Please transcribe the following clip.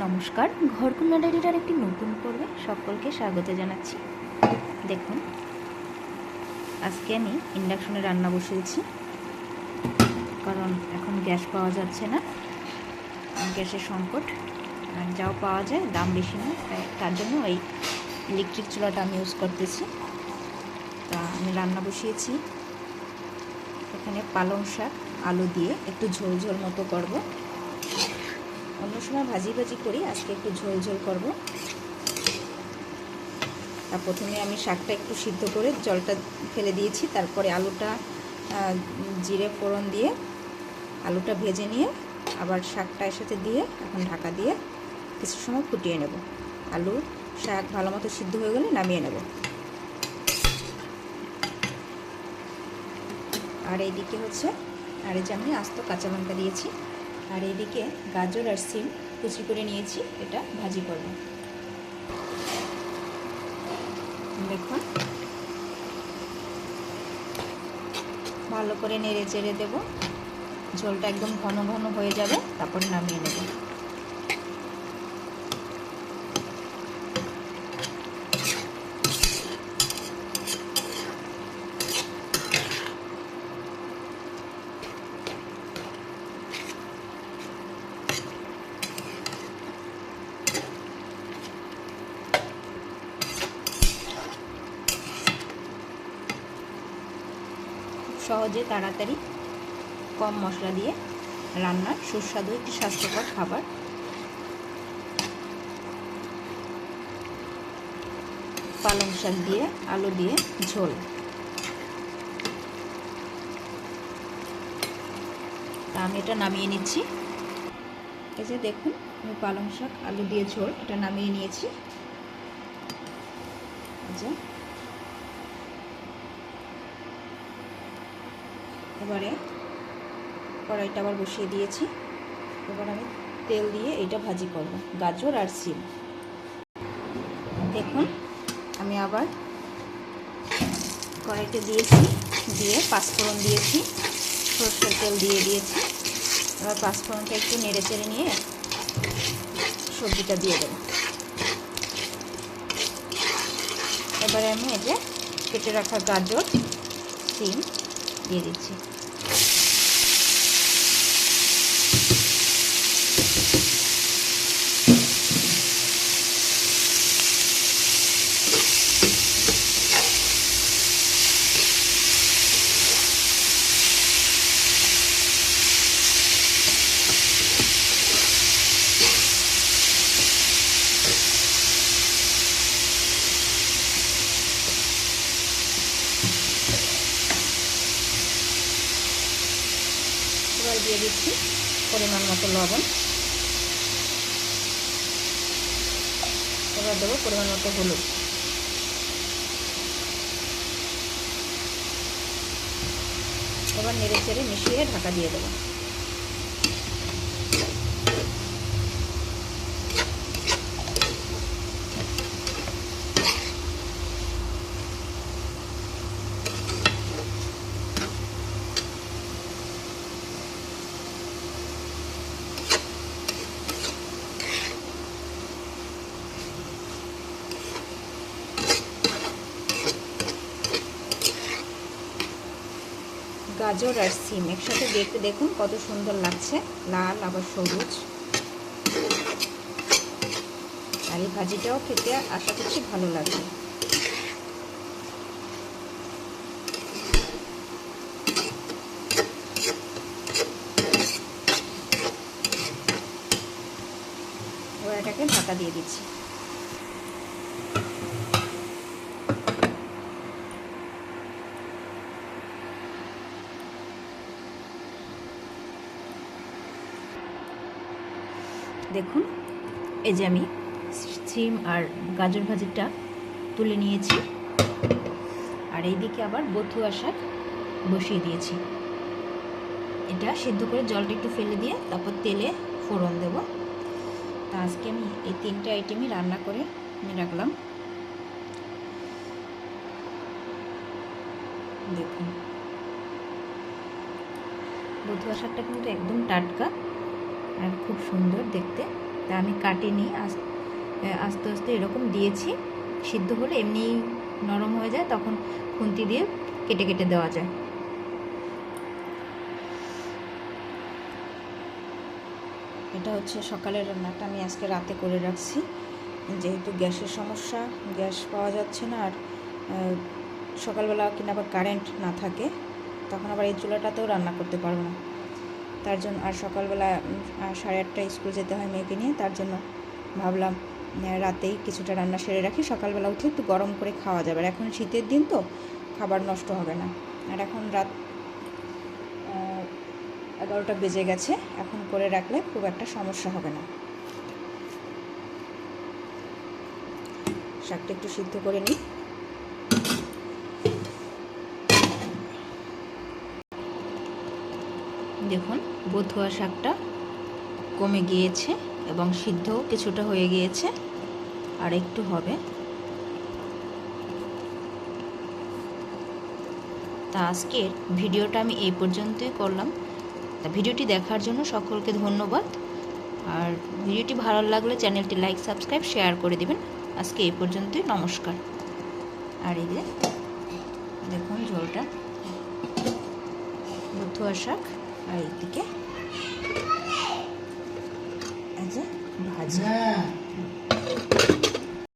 নমস্কার, ঘরকন্যা ডায়েরির একটি নতুন পর্বে সকলকে স্বাগত জানাচ্ছি। দেখুন, আজকে আমি ইন্ডাকশনে রান্না বসিয়েছি, কারণ এখন গ্যাস পাওয়া যাচ্ছে না, গ্যাসের সংকট। আর যাও পাওয়া যায় দাম বেশি না, তার জন্য এই ইলেকট্রিক চুলাটা আমি ইউজ করতেছি। তা আমি রান্না বসিয়েছি। এখানে পালং শাক আলু দিয়ে একটু ঝোল ঝোল মতো করব। অন্য সময় ভাজি করি, আজকে একটু ঝোল ঝোল করব। তা প্রথমে আমি শাকটা একটু সিদ্ধ করে জলটা ফেলে দিয়েছি, তারপরে আলুটা জিরে ফোড়ন দিয়ে আলুটা ভেজে নিয়ে আবার শাকটা এর সাথে দিয়ে এখন ঢাকা দিয়ে কিছু সময় ফুটিয়ে নেব। আলু শাক ভালো মতো সিদ্ধ হয়ে গেলে নামিয়ে নেব। আর এইদিকে আর এই যে আমি আস্ত কাঁচা লঙ্কা দিয়েছি, আর এইদিকে গাজর আর সিম কুচি করে নিয়েছি, এটা ভাজি করব। দেখুন, ভালো করে নেড়ে চেড়ে দেব, ঝোলটা একদম ঘন ঘন হয়ে যাবে, তারপর নামিয়ে নেব। সহজে তাড়াতাড়ি কম মশলা দিয়ে রান্নার সুস্বাদু একটি স্বাস্থ্যকর খাবার। পালং শাক দিয়ে আলু দিয়ে ঝোল। তা আমি এটা নামিয়ে নিচ্ছি। এই যে দেখুন, আমি পালং শাক আলু দিয়ে ঝোল এটা নামিয়ে নিয়েছি। আচ্ছা, এবারে কড়াইটা আবার বসিয়ে দিয়েছি। এবার আমি তেল দিয়ে এটা ভাজি করব, গাজর আর সিম। দেখুন, আমি আবার কড়াইতে দিয়েছি, দিয়ে পাঁচফোড়ন দিয়েছি, সরষের তেল দিয়ে দিয়েছি। এবার পাঁচফোড়নটা একটু নেড়ে চেড়ে নিয়ে সবজিটা দিয়ে দেব। এবারে আমি এই যে কেটে রাখা গাজর সিম দিয়ে দিচ্ছি। এবার দিয়ে দিচ্ছি পরিমাণ মতো লবণ। এবার দেবো পরিমাণ মতো হলুদ। এবার নেড়ে চেড়ে মিশিয়ে ঢাকা দিয়ে দেবো। গাজর আর সিম একসাথে দেখতে দেখুন কত সুন্দর লাগছে, লাল আবার সবুজ। আর এই ভাজিটাও খেতে আশা করছি ভালো লাগবে। এবার এটাকে ঢাকা দিয়ে দিচ্ছি। দেখুন, এই যে আমি সিম আর গাজর ভাজিটা তুলে নিয়েছি, আর এইদিকে আবার বথুয়া শাক বসিয়ে দিয়েছি। এটা সিদ্ধ করে জলটা একটু ফেলে দিয়ে তারপর তেলে ফোড়ন দেব। তা আজকে আমি এই তিনটে আইটেমই রান্না করে নিয়ে রাখলাম। দেখুন, বথুয়া শাকটা কিন্তু একদম টাটকা আর খুব সুন্দর দেখতে। তা আমি কাটিনি, আস্তে আস্তে এরকম দিয়েছি। সিদ্ধ হলে এমনিই নরম হয়ে যায়, তখন খুন্তি দিয়ে কেটে কেটে দেওয়া যায়। এটা হচ্ছে সকালের রান্নাটা আমি আজকে রাতে করে রাখছি, যেহেতু গ্যাসের সমস্যা, গ্যাস পাওয়া যাচ্ছে না, আর সকালবেলা কিনা আবার কারেন্ট না থাকে, তখন আবার এই চুলাটাতেও রান্না করতে পারবো না। তার জন্য আর সকালবেলা 8:30টায় স্কুল যেতে হয় মেয়েকে নিয়ে, তার জন্য ভাবলাম রাতেই কিছুটা রান্না সেরে রাখি, সকালবেলা উঠে একটু গরম করে খাওয়া যাবে। আর এখন শীতের দিন তো খাবার নষ্ট হবে না। আর এখন রাত 11টা বেজে গেছে, এখন করে রাখলে খুব একটা সমস্যা হবে না। শাকটা একটু সিদ্ধ করে নিই। দেখুন বথুয়া শাকটা কমে গিয়েছে এবং সিদ্ধও কিছুটা হয়ে গিয়েছে, আর একটু হবে। তা আজকের ভিডিওটা আমি এই পর্যন্তই করলাম। তা ভিডিওটি দেখার জন্য সকলকে ধন্যবাদ। আর ভিডিওটি ভালো লাগলে চ্যানেলটি লাইক, সাবস্ক্রাইব, শেয়ার করে দেবেন। আজকে এই পর্যন্তই, নমস্কার। আর এই যে দেখুন ঝোলটা, বথুয়া শাক, আর এইদিকে এই যে ভাজা।